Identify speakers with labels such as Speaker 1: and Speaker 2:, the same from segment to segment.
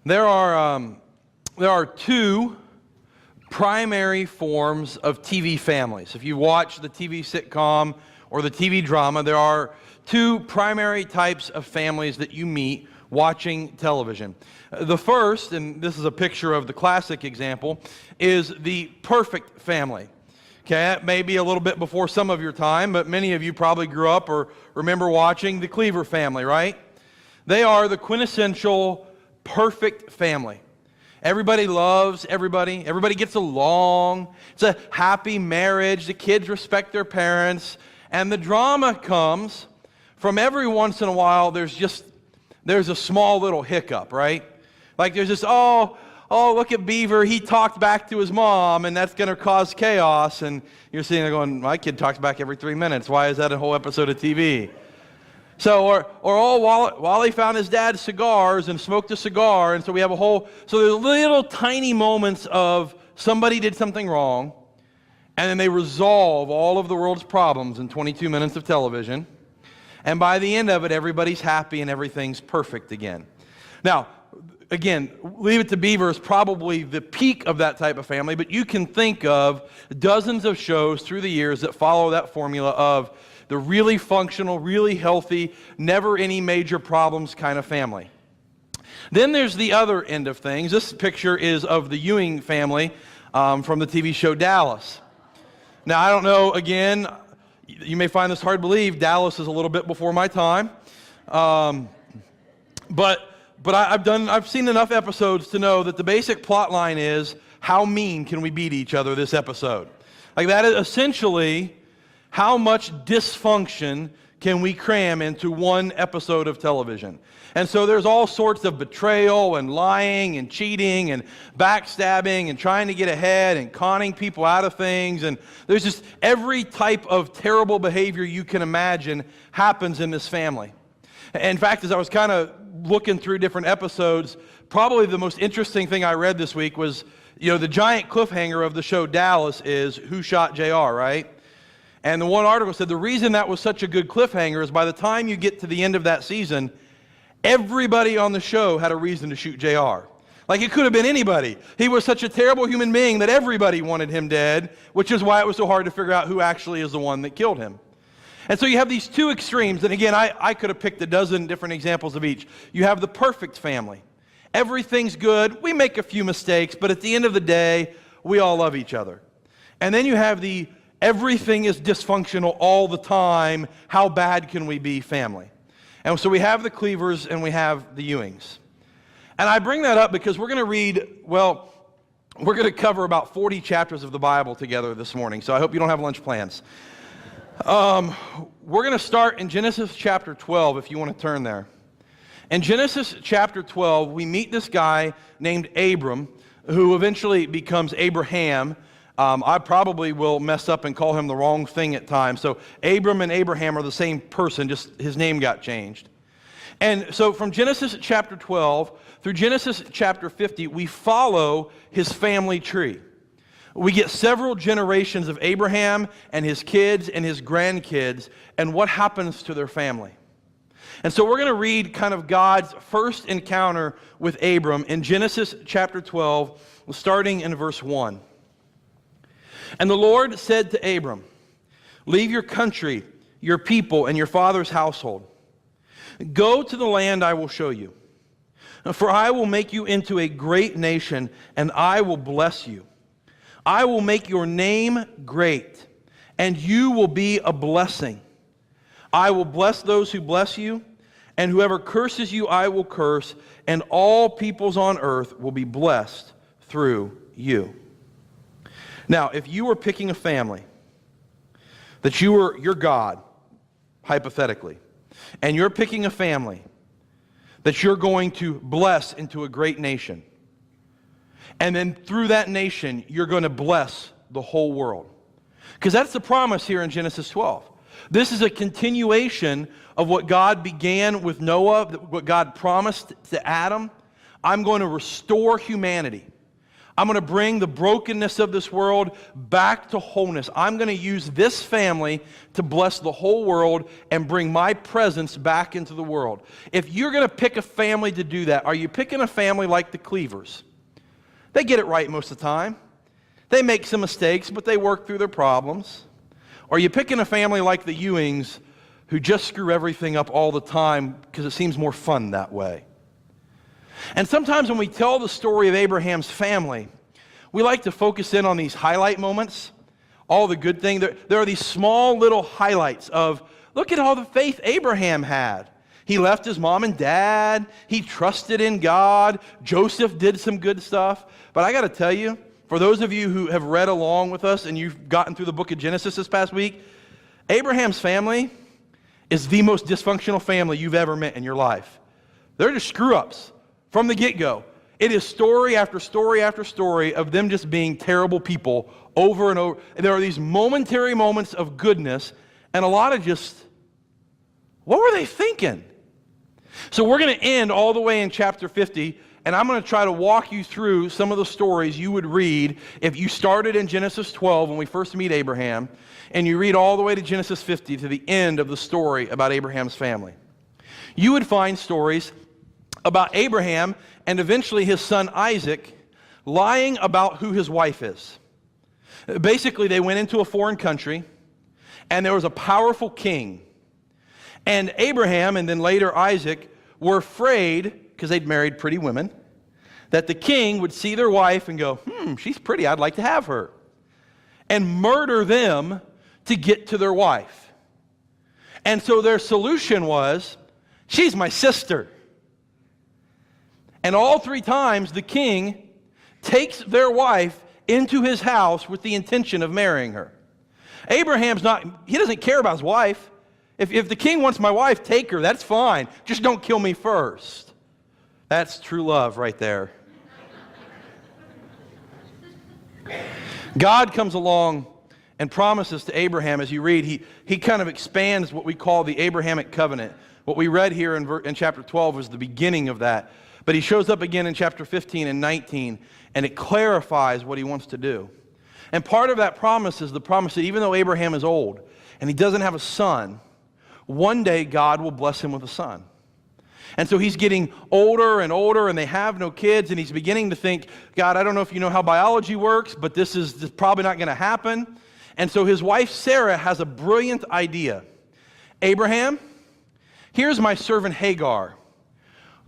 Speaker 1: There are two primary forms of TV families. If you watch the TV sitcom or the TV drama, there are two primary types of families that you meet watching television. The first, and this is a picture of the classic example, is the perfect family. Okay, it may be a little bit before some of your time, but many of you probably grew up or remember watching the Cleaver family, right? They are the quintessential perfect family. Everybody loves everybody. Everybody gets along. It's a happy marriage. The kids respect their parents. And the drama comes from every once in a while, there's a small little hiccup, right? Like there's this, oh, look at Beaver. He talked back to his mom, and that's going to cause chaos. And you're sitting there going, my kid talks back every 3 minutes. Why is that a whole episode of TV? So, Wally found his dad's cigars and smoked a cigar, and so we have so there's little tiny moments of somebody did something wrong, and then they resolve all of the world's problems in 22 minutes of television, and by the end of it, everybody's happy and everything's perfect again. Now, again, Leave It to Beaver is probably the peak of that type of family, but you can think of dozens of shows through the years that follow that formula of the really functional, really healthy, never any major problems kind of family. Then there's the other end of things. This picture is of the Ewing family from the TV show Dallas. Now, I don't know, again, you may find this hard to believe, Dallas is a little bit before my time. But I've seen enough episodes to know that the basic plot line is, how mean can we be to each other this episode? Like that is essentially, how much dysfunction can we cram into one episode of television? And so there's all sorts of betrayal and lying and cheating and backstabbing and trying to get ahead and conning people out of things. And there's just every type of terrible behavior you can imagine happens in this family. In fact, as I was kind of looking through different episodes, probably the most interesting thing I read this week was, the giant cliffhanger of the show Dallas is who shot JR, right? And the one article said the reason that was such a good cliffhanger is by the time you get to the end of that season, everybody on the show had a reason to shoot JR. Like it could have been anybody. He was such a terrible human being that everybody wanted him dead, which is why it was so hard to figure out who actually is the one that killed him. And so you have these two extremes, and again, I could have picked a dozen different examples of each. You have the perfect family. Everything's good. We make a few mistakes, but at the end of the day, we all love each other. And then you have the everything is dysfunctional all the time, how bad can we be family? And so we have the Cleavers and we have the Ewings. And I bring that up because we're going to cover about 40 chapters of the Bible together this morning, so I hope you don't have lunch plans. We're going to start in Genesis chapter 12, if you want to turn there. In Genesis chapter 12, we meet this guy named Abram, who eventually becomes Abraham. I probably will mess up and call him the wrong thing at times. So Abram and Abraham are the same person, just his name got changed. And so from Genesis chapter 12 through Genesis chapter 50, we follow his family tree. We get several generations of Abraham and his kids and his grandkids and what happens to their family. And so we're going to read kind of God's first encounter with Abram in Genesis chapter 12, starting in verse 1. And the Lord said to Abram, leave your country, your people, and your father's household. Go to the land I will show you. For I will make you into a great nation, and I will bless you. I will make your name great, and you will be a blessing. I will bless those who bless you, and whoever curses you I will curse, and all peoples on earth will be blessed through you. Now, if you were picking a family, that you're God, hypothetically, and you're picking a family that you're going to bless into a great nation, and then through that nation, you're going to bless the whole world. Because that's the promise here in Genesis 12. This is a continuation of what God began with Noah, what God promised to Adam. I'm going to restore humanity. I'm going to bring the brokenness of this world back to wholeness. I'm going to use this family to bless the whole world and bring my presence back into the world. If you're going to pick a family to do that, are you picking a family like the Cleavers? They get it right most of the time. They make some mistakes, but they work through their problems. Or are you picking a family like the Ewings who just screw everything up all the time because it seems more fun that way? And sometimes when we tell the story of Abraham's family, we like to focus in on these highlight moments, all the good things. There are these small little highlights of, look at all the faith Abraham had. He left his mom and dad. He trusted in God. Joseph did some good stuff. But I got to tell you, for those of you who have read along with us and you've gotten through the book of Genesis this past week, Abraham's family is the most dysfunctional family you've ever met in your life. They're just screw-ups. From the get-go, it is story after story after story of them just being terrible people over and over. And there are these momentary moments of goodness and a lot of just, what were they thinking? So we're going to end all the way in chapter 50, and I'm going to try to walk you through some of the stories you would read if you started in Genesis 12 when we first meet Abraham, and you read all the way to Genesis 50 to the end of the story about Abraham's family. You would find stories about Abraham and eventually his son Isaac lying about who his wife is. Basically, they went into a foreign country, and there was a powerful king. And Abraham and then later Isaac were afraid, because they'd married pretty women, that the king would see their wife and go, she's pretty, I'd like to have her, and murder them to get to their wife. And so their solution was, she's my sister. And all three times, the king takes their wife into his house with the intention of marrying her. Abraham's he doesn't care about his wife. If the king wants my wife, take her, that's fine. Just don't kill me first. That's true love right there. God comes along and promises to Abraham, as you read, he kind of expands what we call the Abrahamic covenant. What we read here in chapter 12 was the beginning of that. But he shows up again in chapter 15 and 19, and it clarifies what he wants to do. And part of that promise is the promise that even though Abraham is old and he doesn't have a son, one day God will bless him with a son. And so he's getting older and older, and they have no kids, and he's beginning to think, God, I don't know if you know how biology works, but this is probably not going to happen. And so his wife Sarah has a brilliant idea. Abraham, here's my servant Hagar.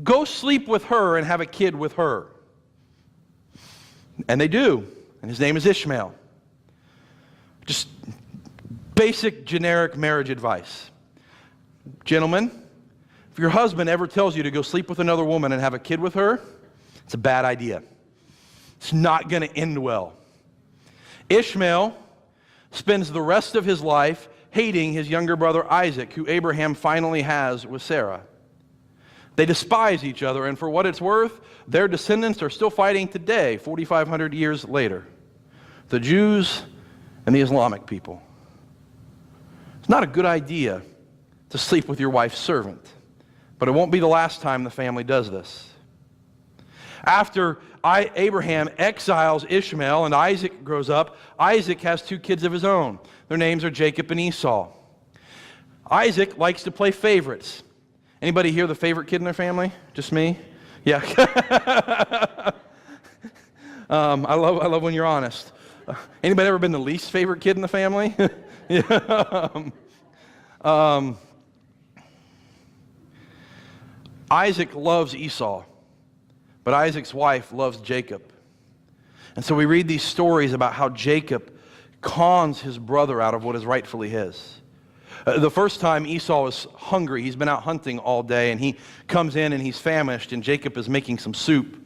Speaker 1: Go sleep with her and have a kid with her. And they do. And his name is Ishmael. Just basic, generic marriage advice. Gentlemen, if your husband ever tells you to go sleep with another woman and have a kid with her, it's a bad idea. It's not going to end well. Ishmael spends the rest of his life hating his younger brother Isaac, who Abraham finally has with Sarah. They despise each other, and for what it's worth, their descendants are still fighting today, 4,500 years later. The Jews and the Islamic people. It's not a good idea to sleep with your wife's servant, but it won't be the last time the family does this. After Abraham exiles Ishmael and Isaac grows up, Isaac has two kids of his own. Their names are Jacob and Esau. Isaac likes to play favorites. Anybody here the favorite kid in their family? Just me? Yeah. I love when you're honest. Anybody ever been the least favorite kid in the family? Yeah. Isaac loves Esau, but Isaac's wife loves Jacob. And so we read these stories about how Jacob cons his brother out of what is rightfully his. The first time Esau is hungry, he's been out hunting all day, and he comes in and he's famished, and Jacob is making some soup.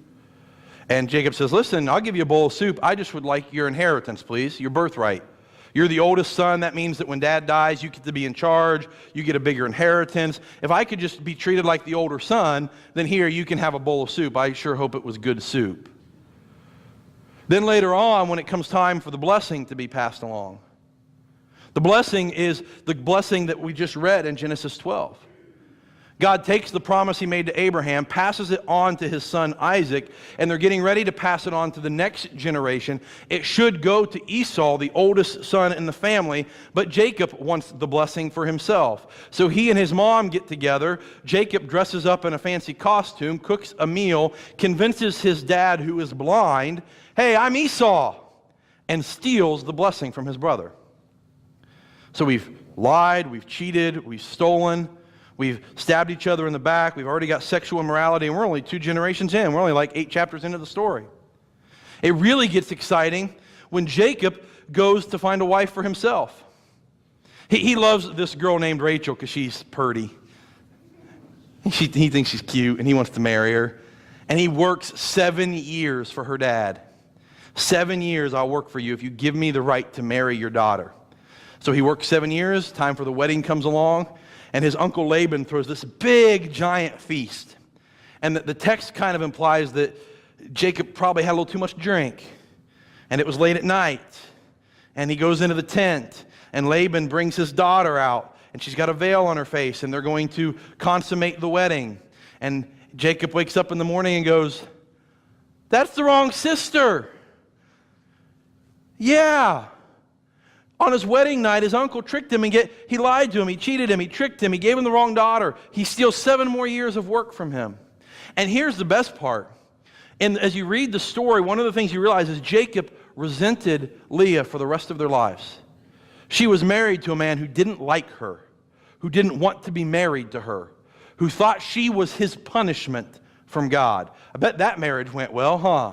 Speaker 1: And Jacob says, listen, I'll give you a bowl of soup. I just would like your inheritance, please, your birthright. You're the oldest son. That means that when dad dies, you get to be in charge. You get a bigger inheritance. If I could just be treated like the older son, then here you can have a bowl of soup. I sure hope it was good soup. Then later on, when it comes time for the blessing to be passed along, the blessing is the blessing that we just read in Genesis 12. God takes the promise he made to Abraham, passes it on to his son Isaac, and they're getting ready to pass it on to the next generation. It should go to Esau, the oldest son in the family, but Jacob wants the blessing for himself. So he and his mom get together. Jacob dresses up in a fancy costume, cooks a meal, convinces his dad, who is blind, "Hey, I'm Esau," and steals the blessing from his brother. So we've lied, we've cheated, we've stolen, we've stabbed each other in the back, we've already got sexual immorality, and we're only 2 generations in. We're only like 8 chapters into the story. It really gets exciting when Jacob goes to find a wife for himself. He loves this girl named Rachel because she's purty. He thinks she's cute, and he wants to marry her. And he works 7 years for her dad. 7 years I'll work for you if you give me the right to marry your daughter. So he works 7 years, time for the wedding comes along, and his uncle Laban throws this big, giant feast. And the text kind of implies that Jacob probably had a little too much drink, and it was late at night, and he goes into the tent, and Laban brings his daughter out, and she's got a veil on her face, and they're going to consummate the wedding. And Jacob wakes up in the morning and goes, "That's the wrong sister." Yeah. On his wedding night, his uncle tricked him, and he lied to him, he cheated him, he tricked him, he gave him the wrong daughter. He steals 7 more years of work from him. And here's the best part. And as you read the story, one of the things you realize is Jacob resented Leah for the rest of their lives. She was married to a man who didn't like her, who didn't want to be married to her, who thought she was his punishment from God. I bet that marriage went well, huh?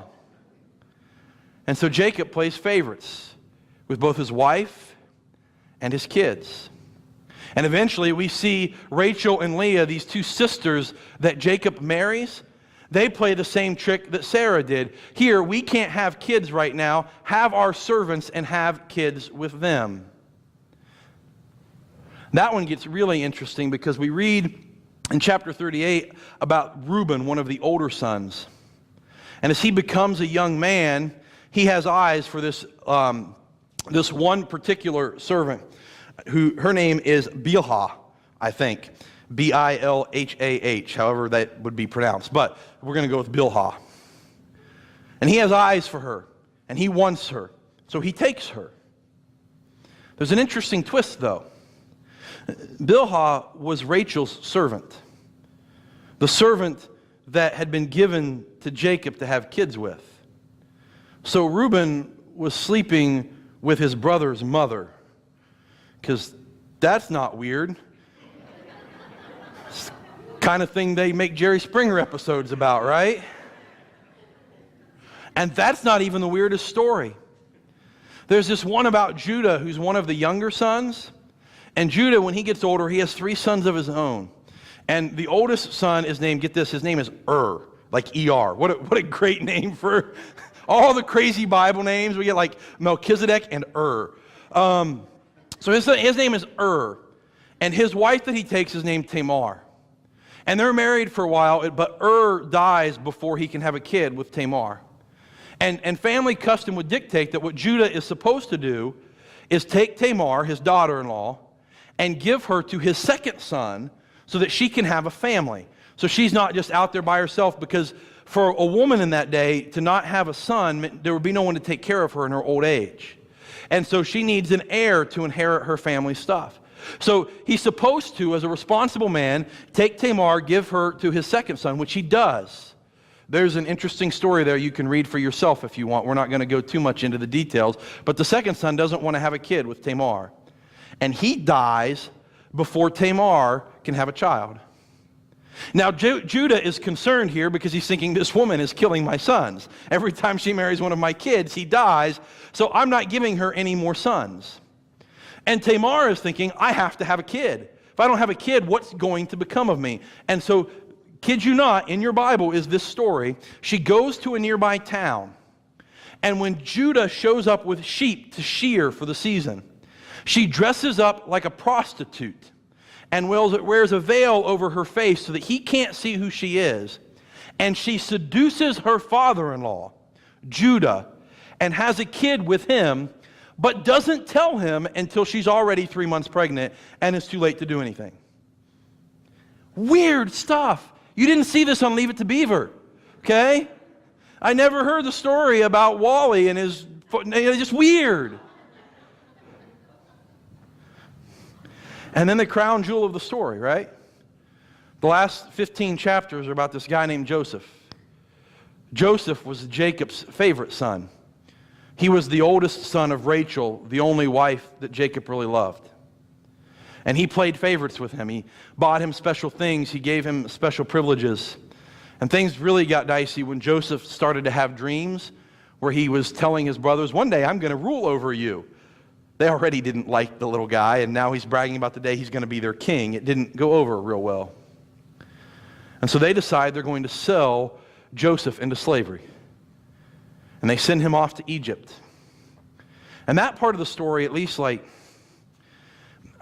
Speaker 1: And so Jacob plays favorites with both his wife and his kids. And eventually we see Rachel and Leah, these 2 sisters that Jacob marries, they play the same trick that Sarah did. Here, we can't have kids right now. Have our servants and have kids with them. That one gets really interesting because we read in chapter 38 about Reuben, one of the older sons. And as he becomes a young man, he has eyes for this one particular servant, who her name is Bilhah, I think. Bilhah, however that would be pronounced. But we're going to go with Bilhah. And he has eyes for her, and he wants her. So he takes her. There's an interesting twist, though. Bilhah was Rachel's servant. The servant that had been given to Jacob to have kids with. So Reuben was sleeping with his brother's mother, because that's not weird. It's the kind of thing they make Jerry Springer episodes about, right? And that's not even the weirdest story. There's this one about Judah, who's one of the younger sons. And Judah, when he gets older, he has 3 sons of his own. And the oldest son is named, get this, his name is like E-R. What a great name for all the crazy Bible names. We get like Melchizedek and So his name is and his wife that he takes is named Tamar. And they're married for a while, but dies before he can have a kid with Tamar. And family custom would dictate that what Judah is supposed to do is take Tamar, his daughter-in-law, and give her to his second son so that she can have a family. So she's not just out there by herself, because for a woman in that day to not have a son, there would be no one to take care of her in her old age. And so she needs an heir to inherit her family stuff. So he's supposed to, as a responsible man, take Tamar, give her to his second son, which he does. There's an interesting story there you can read for yourself if you want. We're not going to go too much into the details. But the second son doesn't want to have a kid with Tamar. And he dies before Tamar can have a child. Now, Judah is concerned here because he's thinking, this woman is killing my sons. Every time she marries one of my kids, he dies, so I'm not giving her any more sons. And Tamar is thinking, I have to have a kid. If I don't have a kid, what's going to become of me? And so, kid you not, in your Bible is this story. She goes to a nearby town, and when Judah shows up with sheep to shear for the season, she dresses up like a prostitute and wears a veil over her face so that he can't see who she is. And she seduces her father-in-law, Judah, and has a kid with him, but doesn't tell him until she's already 3 months pregnant and it's too late to do anything. Weird stuff. You didn't see this on Leave It to Beaver, okay? I never heard the story about Wally and his foot. It's just weird. And then the crown jewel of the story, right? The last 15 chapters are about this guy named Joseph. Joseph was Jacob's favorite son. He was the oldest son of Rachel, the only wife that Jacob really loved. And he played favorites with him. He bought him special things. He gave him special privileges. And things really got dicey when Joseph started to have dreams where he was telling his brothers, one day I'm going to rule over you. They already didn't like the little guy, and now he's bragging about the day he's going to be their king. It didn't go over real well. And so they decide they're going to sell Joseph into slavery. And they send him off to Egypt. And that part of the story, at least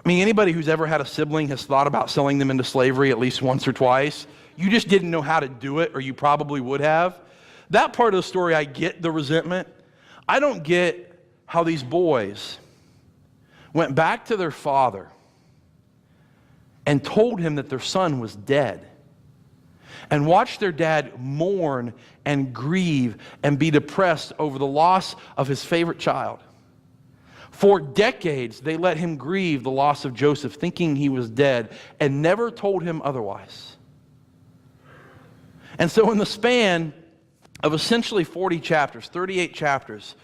Speaker 1: anybody who's ever had a sibling has thought about selling them into slavery at least once or twice. You just didn't know how to do it, or you probably would have. That part of the story, I get the resentment. I don't get how these boys went back to their father and told him that their son was dead, and watched their dad mourn and grieve and be depressed over the loss of his favorite child. For decades, they let him grieve the loss of Joseph, thinking he was dead, and never told him otherwise. And so in the span of essentially 40 chapters, 38 chapters,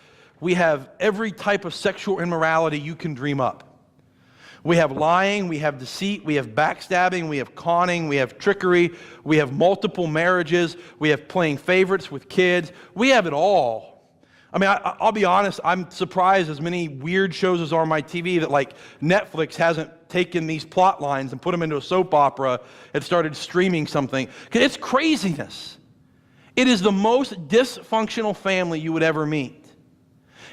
Speaker 1: we have every type of sexual immorality you can dream up. We have lying, we have deceit, we have backstabbing, we have conning, we have trickery, we have multiple marriages, we have playing favorites with kids. We have it all. I'll be honest, I'm surprised as many weird shows as are on my TV that Netflix hasn't taken these plot lines and put them into a soap opera and started streaming something. It's craziness. It is the most dysfunctional family you would ever meet.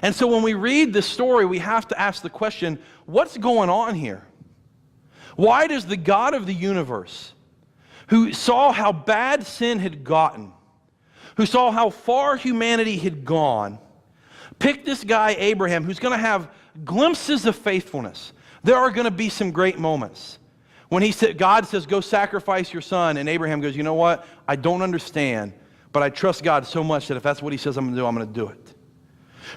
Speaker 1: And so when we read this story, we have to ask the question, what's going on here? Why does the God of the universe, who saw how bad sin had gotten, who saw how far humanity had gone, pick this guy Abraham, who's going to have glimpses of faithfulness? There are going to be some great moments. When God says, go sacrifice your son, and Abraham goes, you know what? I don't understand, but I trust God so much that if that's what he says I'm going to do, I'm going to do it.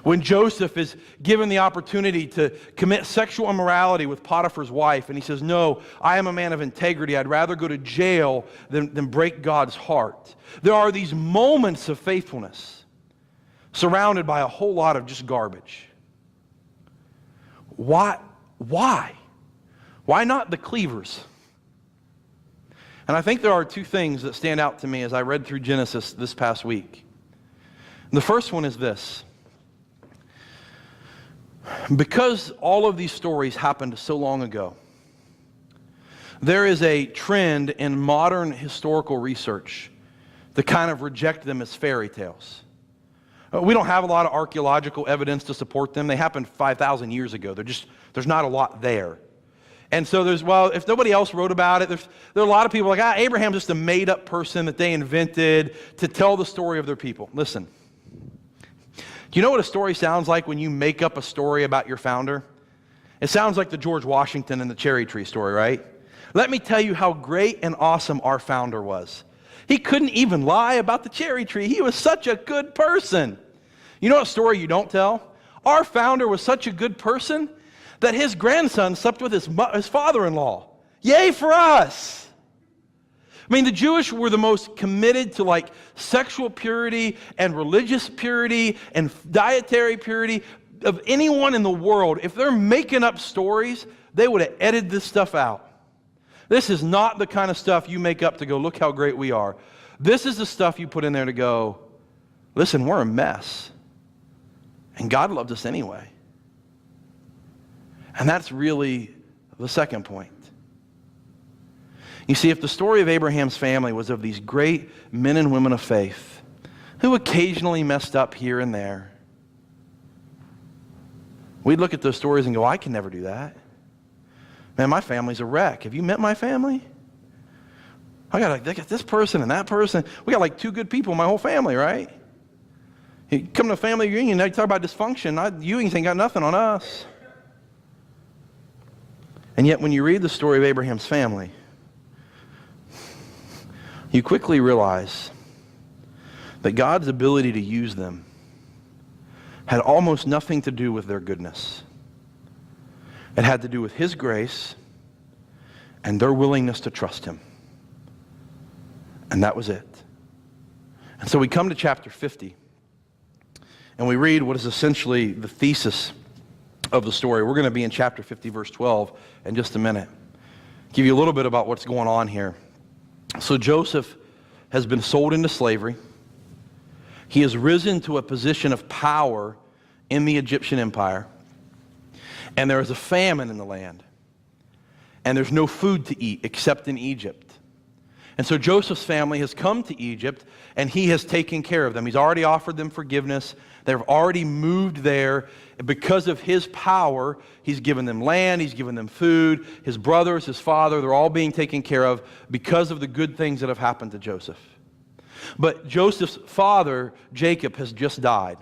Speaker 1: When Joseph is given the opportunity to commit sexual immorality with Potiphar's wife, and he says, no, I am a man of integrity. I'd rather go to jail than break God's heart. There are these moments of faithfulness surrounded by a whole lot of just garbage. Why? Why not the cleavers? And I think there are two things that stand out to me as I read through Genesis this past week. And the first one is this. Because all of these stories happened so long ago, there is a trend in modern historical research to kind of reject them as fairy tales. We don't have a lot of archaeological evidence to support them. They happened 5,000 years ago. There's not a lot there. And so if nobody else wrote about it, there are a lot of people Abraham's just a made-up person that they invented to tell the story of their people. Listen. Do you know what a story sounds like when you make up a story about your founder? It sounds like the George Washington and the cherry tree story, right? Let me tell you how great and awesome our founder was. He couldn't even lie about the cherry tree. He was such a good person. You know what story you don't tell? Our founder was such a good person that his grandson slept with his father-in-law. Yay for us! The Jewish were the most committed to sexual purity and religious purity and dietary purity of anyone in the world. If they're making up stories, they would have edited this stuff out. This is not the kind of stuff you make up to go, look how great we are. This is the stuff you put in there to go, listen, we're a mess. And God loved us anyway. And that's really the second point. You see, if the story of Abraham's family was of these great men and women of faith who occasionally messed up here and there, we'd look at those stories and go, I can never do that. Man, my family's a wreck. Have you met my family? I got this person and that person. We got two good people in my whole family, right? You come to a family reunion, now you talk about dysfunction. You ain't got nothing on us. And yet when you read the story of Abraham's family, you quickly realize that God's ability to use them had almost nothing to do with their goodness. It had to do with His grace and their willingness to trust Him. And that was it. And so we come to chapter 50, and we read what is essentially the thesis of the story. We're going to be in chapter 50, verse 12 in just a minute. Give you a little bit about what's going on here. So Joseph has been sold into slavery. He has risen to a position of power in the Egyptian empire. And there is a famine in the land. And there's no food to eat except in Egypt. And so Joseph's family has come to Egypt, and he has taken care of them. He's already offered them forgiveness. They've already moved there. Because of his power, he's given them land, he's given them food. His brothers, his father, they're all being taken care of because of the good things that have happened to Joseph. But Joseph's father, Jacob, has just died.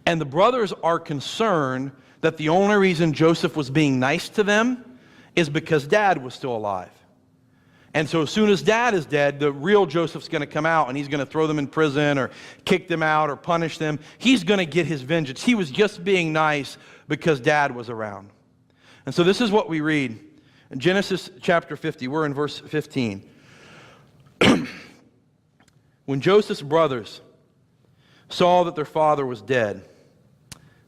Speaker 1: And the brothers are concerned that the only reason Joseph was being nice to them is because Dad was still alive. And so as soon as Dad is dead, the real Joseph's going to come out, and he's going to throw them in prison or kick them out or punish them. He's going to get his vengeance. He was just being nice because Dad was around. And so this is what we read in Genesis chapter 50. We're in verse 15. When Joseph's brothers saw that their father was dead,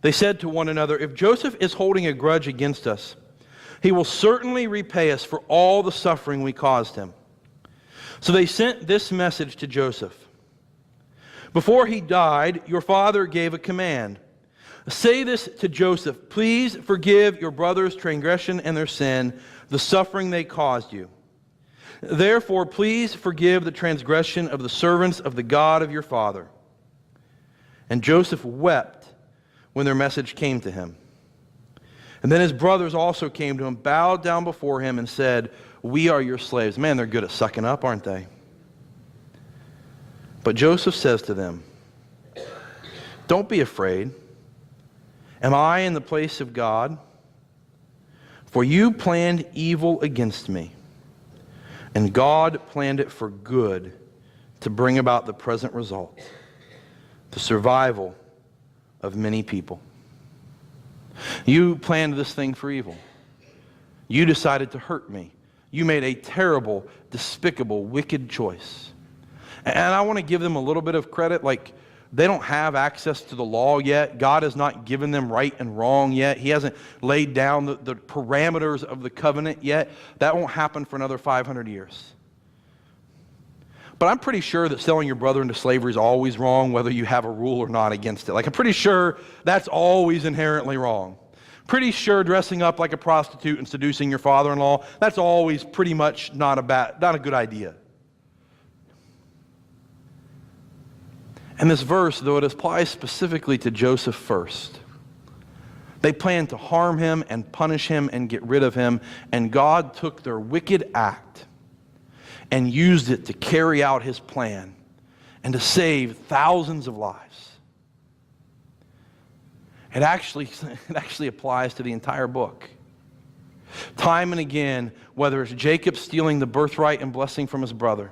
Speaker 1: they said to one another, "If Joseph is holding a grudge against us, he will certainly repay us for all the suffering we caused him." So they sent this message to Joseph. "Before he died, your father gave a command. Say this to Joseph, 'Please forgive your brother's transgression and their sin, the suffering they caused you. Therefore, please forgive the transgression of the servants of the God of your father.' And Joseph wept when their message came to him. And then his brothers also came to him, bowed down before him, and said, 'We are your slaves.'" Man, they're good at sucking up, aren't they? But Joseph says to them, "Don't be afraid. Am I in the place of God? For you planned evil against me, and God planned it for good to bring about the present result, the survival of many people. You planned this thing for evil. You decided to hurt me. You made a terrible, despicable, wicked choice." And I want to give them a little bit of credit. Like, they don't have access to the law yet. God has not given them right and wrong yet. He hasn't laid down the parameters of the covenant yet. That won't happen for another 500 years. But I'm pretty sure that selling your brother into slavery is always wrong, whether you have a rule or not against it. Like, I'm pretty sure that's always inherently wrong. Pretty sure dressing up like a prostitute and seducing your father-in-law, that's always pretty much not a good idea. And this verse, though it applies specifically to Joseph first, they planned to harm him and punish him and get rid of him, and God took their wicked act and used it to carry out his plan and to save thousands of lives. It actually applies to the entire book. Time and again, whether it's Jacob stealing the birthright and blessing from his brother,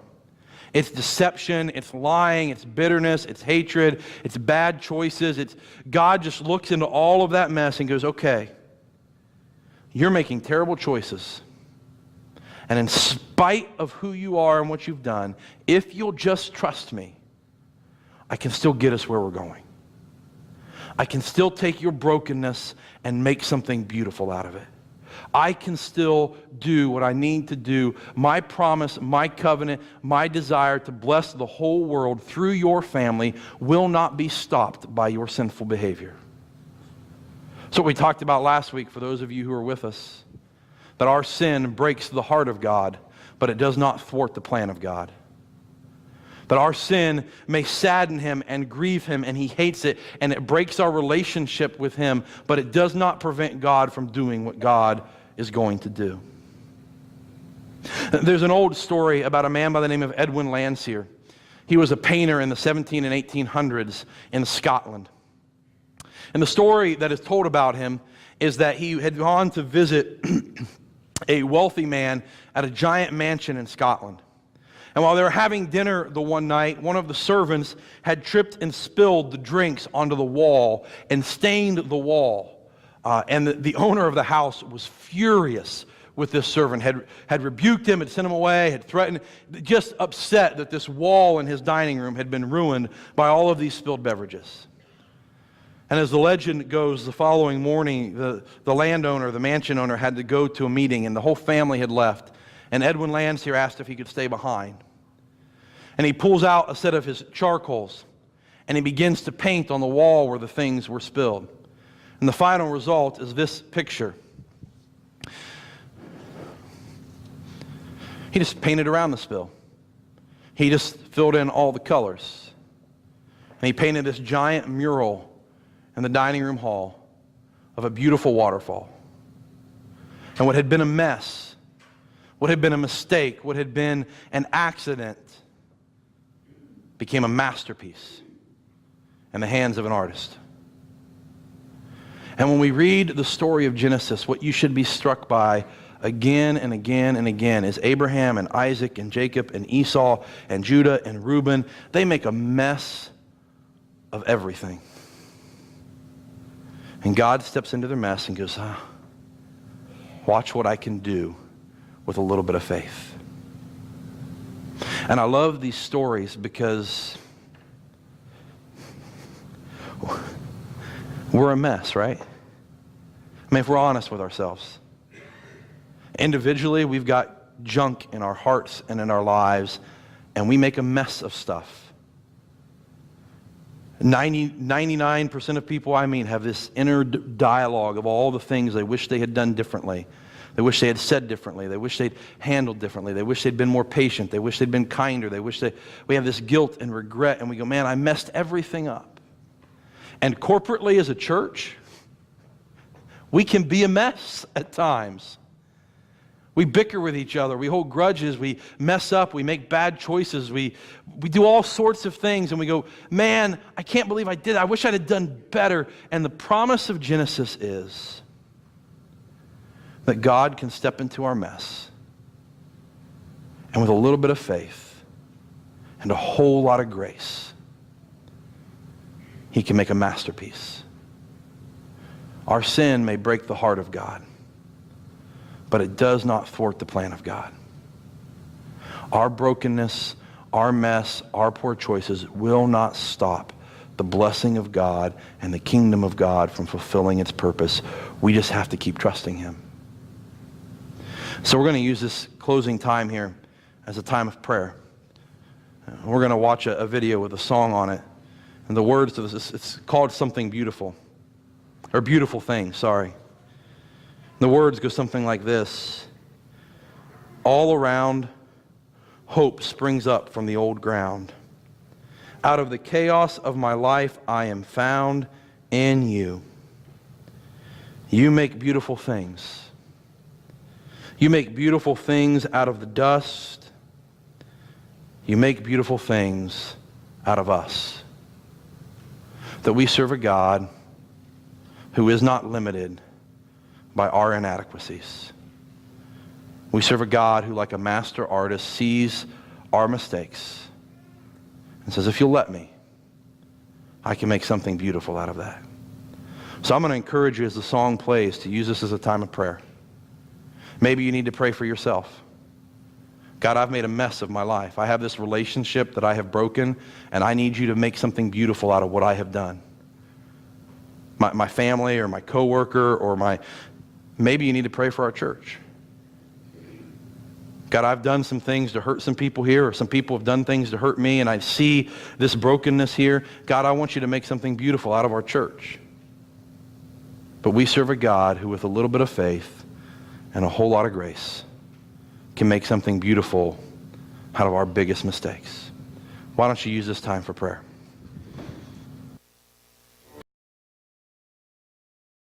Speaker 1: it's deception, it's lying, it's bitterness, it's hatred, it's bad choices. God just looks into all of that mess and goes, "Okay, you're making terrible choices. And in spite of who you are and what you've done, if you'll just trust me, I can still get us where we're going. I can still take your brokenness and make something beautiful out of it. I can still do what I need to do. My promise, my covenant, my desire to bless the whole world through your family will not be stopped by your sinful behavior." So what we talked about last week, for those of you who are with us, that our sin breaks the heart of God, but it does not thwart the plan of God. That our sin may sadden him and grieve him, and he hates it, and it breaks our relationship with him, but it does not prevent God from doing what God is going to do. There's an old story about a man by the name of Edwin Landseer. He was a painter in the 17 and 1800s in Scotland. And the story that is told about him is that he had gone to visit a wealthy man at a giant mansion in Scotland. And while they were having dinner the one night, one of the servants had tripped and spilled the drinks onto the wall and stained the wall. And the owner of the house was furious with this servant, had rebuked him, had sent him away, had threatened, just upset that this wall in his dining room had been ruined by all of these spilled beverages. And as the legend goes, the following morning, the landowner, the mansion owner, had to go to a meeting, and the whole family had left. And Edwin Landseer asked if he could stay behind. And he pulls out a set of his charcoals, and he begins to paint on the wall where the things were spilled. And the final result is this picture. He just painted around the spill. He just filled in all the colors. And he painted this giant mural in the dining room hall of a beautiful waterfall. And what had been a mess, what had been a mistake, what had been an accident, became a masterpiece in the hands of an artist. And when we read the story of Genesis, what you should be struck by again and again and again is Abraham and Isaac and Jacob and Esau and Judah and Reuben. They make a mess of everything. And God steps into their mess and goes, watch what I can do with a little bit of faith. And I love these stories because we're a mess, right? I mean, if we're honest with ourselves. Individually, we've got junk in our hearts and in our lives, and we make a mess of stuff. 99% of people I meet have this inner dialogue of all the things they wish they had done differently. They wish they had said differently. They wish they'd handled differently. They wish they'd been more patient. They wish they'd been kinder. We have this guilt and regret, and we go, man, I messed everything up. And corporately as a church, we can be a mess at times. We bicker with each other. We hold grudges. We mess up. We make bad choices. We do all sorts of things, and we go, man, I can't believe I did it. I wish I'd have done better. And the promise of Genesis is that God can step into our mess, and with a little bit of faith and a whole lot of grace, He can make a masterpiece. Our sin may break the heart of God, but it does not thwart the plan of God. Our brokenness, our mess, our poor choices will not stop the blessing of God and the kingdom of God from fulfilling its purpose. We just have to keep trusting Him. So we're going to use this closing time here as a time of prayer. We're going to watch a video with a song on it. And the words to this, it's called Something Beautiful. Or Beautiful Things, sorry. The words go something like this. All around, hope springs up from the old ground. Out of the chaos of my life, I am found in you. You make beautiful things. You make beautiful things out of the dust. You make beautiful things out of us. That we serve a God who is not limited by our inadequacies. We serve a God who, like a master artist, sees our mistakes and says, if you'll let me, I can make something beautiful out of that. So I'm going to encourage you as the song plays to use this as a time of prayer. Maybe you need to pray for yourself. God, I've made a mess of my life. I have this relationship that I have broken, and I need you to make something beautiful out of what I have done. My family or my coworker or maybe you need to pray for our church. God, I've done some things to hurt some people here, or some people have done things to hurt me, and I see this brokenness here. God, I want you to make something beautiful out of our church. But we serve a God who, with a little bit of faith and a whole lot of grace, can make something beautiful out of our biggest mistakes. Why don't you use this time for prayer?